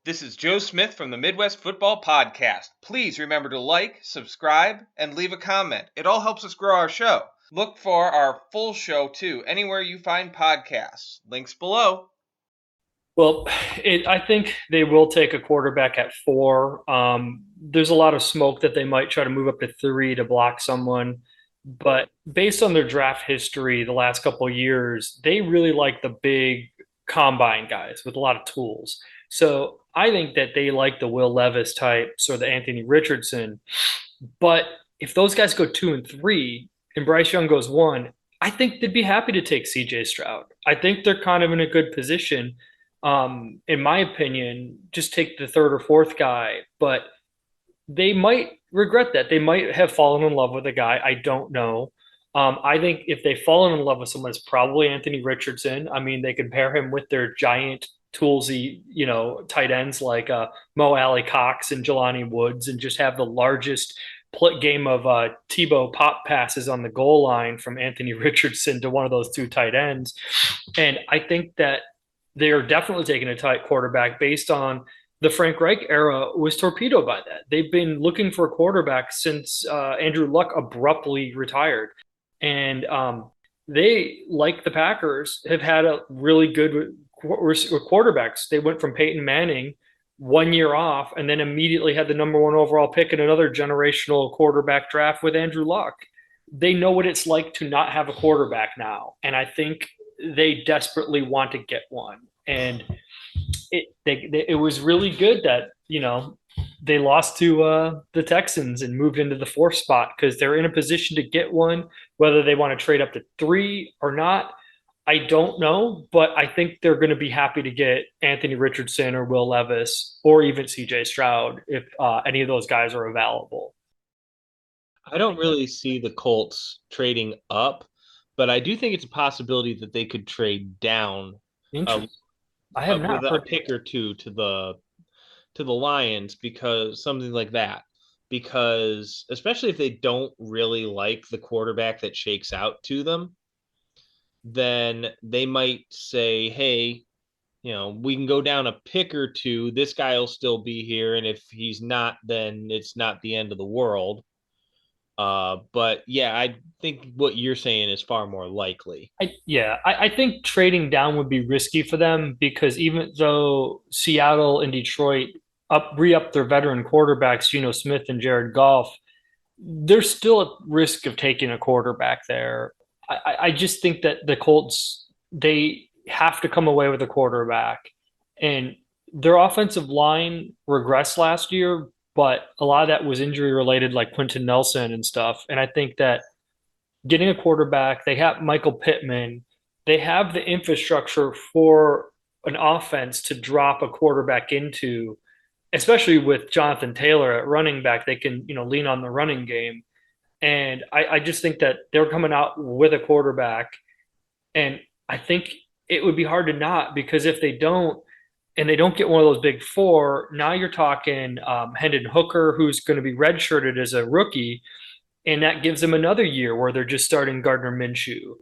This is Joe Smith from the Midwest Football Podcast. Please remember to like, subscribe, and leave a comment. It all helps us grow our show. Look for our full show, too, anywhere you find podcasts. Links below. Well, I think they will take a quarterback at 4. There's a lot of smoke that they might try to move up to 3 to block someone. But based on their draft history the last couple of years, they really like the big combine guys with a lot of tools. So I think that they like the Will Levis types or the Anthony Richardson. But if those guys go 2 and 3 and Bryce Young goes 1, I think they'd be happy to take CJ Stroud. I think they're kind of in a good position. In my opinion, just take the third or fourth guy, but they might regret that. They might have fallen in love with a guy. I don't know. I think if they've fallen in love with someone, it's probably Anthony Richardson. I mean, they could pair him with their giant toolsy, tight ends like Mo-Alie Cox and Jelani Woods, and just have the largest game of Tebow pop passes on the goal line from Anthony Richardson to one of those two tight ends. And I think that they're definitely taking a tight quarterback based on the Frank Reich era was torpedoed by that. They've been looking for a quarterback since Andrew Luck abruptly retired. And they, like the Packers, have had a really good quarterbacks. They went from Peyton Manning 1 year off and then immediately had the number 1 overall pick in another generational quarterback draft with Andrew Luck. They know what it's like to not have a quarterback now. And I think they desperately want to get one. And it was really good that, they lost to the Texans and moved into the 4th spot because they're in a position to get one. Whether they want to trade up to 3 or not, I don't know. But I think they're going to be happy to get Anthony Richardson or Will Levis or even CJ Stroud if any of those guys are available. I don't really see the Colts trading up, but I do think it's a possibility that they could trade down I have not with a heard pick or two to the Lions, because something like that. Because especially if they don't really like the quarterback that shakes out to them, then they might say, hey, we can go down a pick or two. This guy will still be here. And if he's not, then it's not the end of the world. But yeah, I think what you're saying is far more likely. I think trading down would be risky for them because even though Seattle and Detroit re-up their veteran quarterbacks, Geno Smith and Jared Goff, there's still a risk of taking a quarterback there. I just think that the Colts, they have to come away with a quarterback. And their offensive line regressed last year, but a lot of that was injury related, like Quentin Nelson and stuff. And I think that getting a quarterback, they have Michael Pittman, they have the infrastructure for an offense to drop a quarterback into, especially with Jonathan Taylor at running back. They can, lean on the running game. And I just think that they're coming out with a quarterback. And I think it would be hard to not, because if they don't, and they don't get one of those big 4, now you're talking Hendon Hooker, who's going to be redshirted as a rookie, and that gives them another year where they're just starting Gardner Minshew.